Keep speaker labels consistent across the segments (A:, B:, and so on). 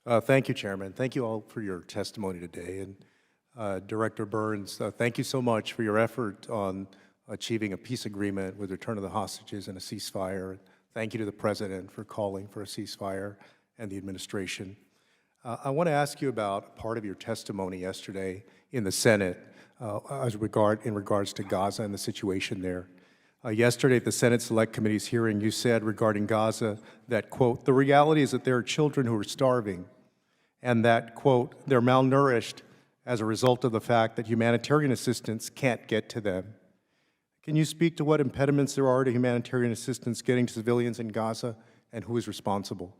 A: Thank you, Chairman. Thank you all for your testimony today. And Director Burns, thank you so much for your effort on achieving a peace agreement with return of the hostages and a ceasefire. Thank you to the President for calling for a ceasefire and the administration. I want to ask you about part of your testimony yesterday in the Senate in regards to Gaza and the situation there. Yesterday at the Senate Select Committee's hearing, you said regarding Gaza that, quote, the reality is that there are children who are starving and that, quote, they're malnourished as a result of the fact that humanitarian assistance can't get to them. Can you speak to what impediments there are to humanitarian assistance getting to civilians in Gaza and who is responsible?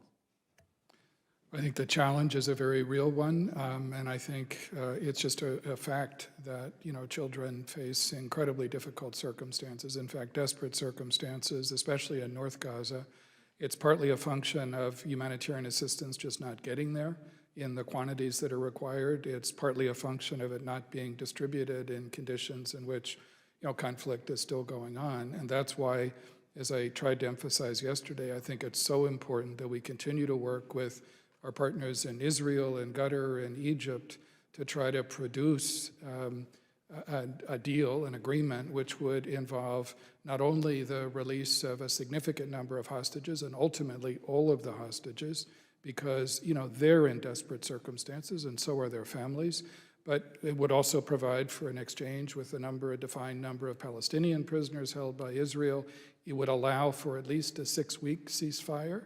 B: I think the challenge is a very real one, and I think it's just a fact that, children face incredibly difficult circumstances, in fact, desperate circumstances, especially in North Gaza. It's partly a function of humanitarian assistance just not getting there in the quantities that are required. It's partly a function of it not being distributed in conditions in which, conflict is still going on, and that's why, as I tried to emphasize yesterday, I think it's so important that we continue to work with our partners in Israel and Qatar and Egypt to try to produce a deal, an agreement, which would involve not only the release of a significant number of hostages and ultimately all of the hostages, because they're in desperate circumstances and so are their families, but it would also provide for an exchange with a defined number of Palestinian prisoners held by Israel. It would allow for at least a 6-week ceasefire.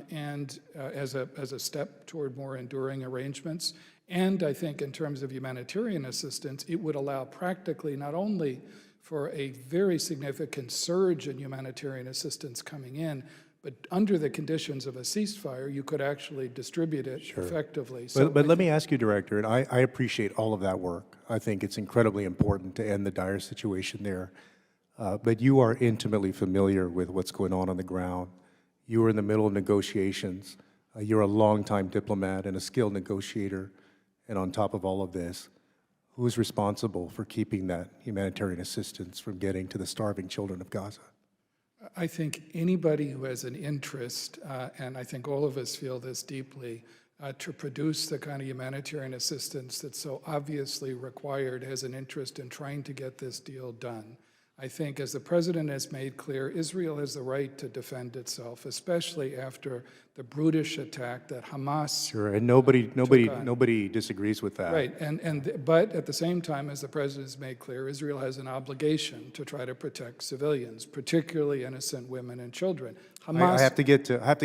B: And as a step toward more enduring arrangements. And I think in terms of humanitarian assistance, it would allow practically not only for a very significant surge in humanitarian assistance coming in, but under the conditions of a ceasefire, you could actually distribute it effectively.
A: So but let me ask you, Director, and I appreciate all of that work. I think it's incredibly important to end the dire situation there. But you are intimately familiar with what's going on the ground. You were in the middle of negotiations. You're a longtime diplomat and a skilled negotiator. And on top of all of this, who is responsible for keeping that humanitarian assistance from getting to the starving children of Gaza?
B: I think anybody who has an interest, and I think all of us feel this deeply, to produce the kind of humanitarian assistance that's so obviously required has an interest in trying to get this deal done. I think, as the President has made clear, Israel has the right to defend itself, especially after the brutish attack that Hamas.
A: Sure, and nobody disagrees with that.
B: Right, but at the same time, as the President has made clear, Israel has an obligation to try to protect civilians, particularly innocent women and children.
A: Hamas, I have to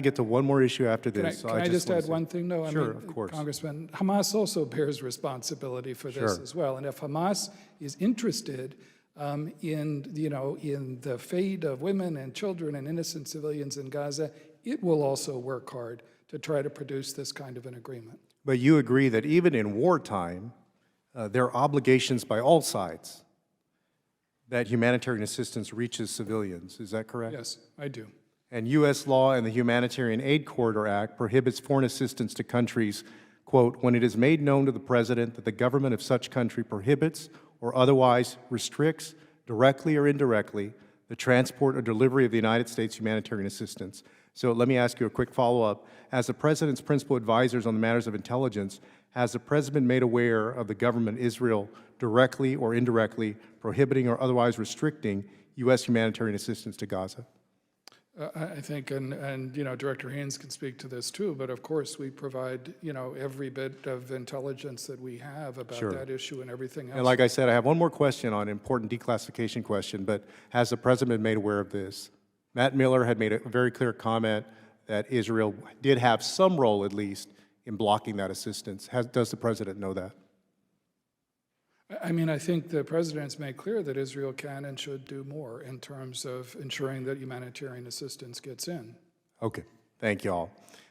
A: get to one more issue after this.
B: Can I just add one thing, though?
A: Sure, of course.
B: Congressman, Hamas also bears responsibility for this as well, and if Hamas is interested in the fate of women and children and innocent civilians in Gaza, it will also work hard to try to produce this kind of an agreement.
A: But you agree that even in wartime, there are obligations by all sides that humanitarian assistance reaches civilians. Is that correct?
B: Yes, I do.
A: And U.S. law and the Humanitarian Aid Corridor Act prohibits foreign assistance to countries, quote, when it is made known to the President that the government of such country prohibits or otherwise restricts, directly or indirectly, the transport or delivery of the United States humanitarian assistance. So let me ask you a quick follow-up. As the President's principal advisors on the matters of intelligence, has the President been made aware of the government Israel directly or indirectly prohibiting or otherwise restricting U.S. humanitarian assistance to Gaza?
B: I think, and Director Haynes can speak to this too, but of course we provide, every bit of intelligence that we have about that issue and everything else.
A: And like I said, I have one more question on an important declassification question, but has the President been made aware of this? Matt Miller had made a very clear comment that Israel did have some role, at least, in blocking that assistance. Does the President know that?
B: I think the President's made clear that Israel can and should do more in terms of ensuring that humanitarian assistance gets in.
A: Okay. Thank you all.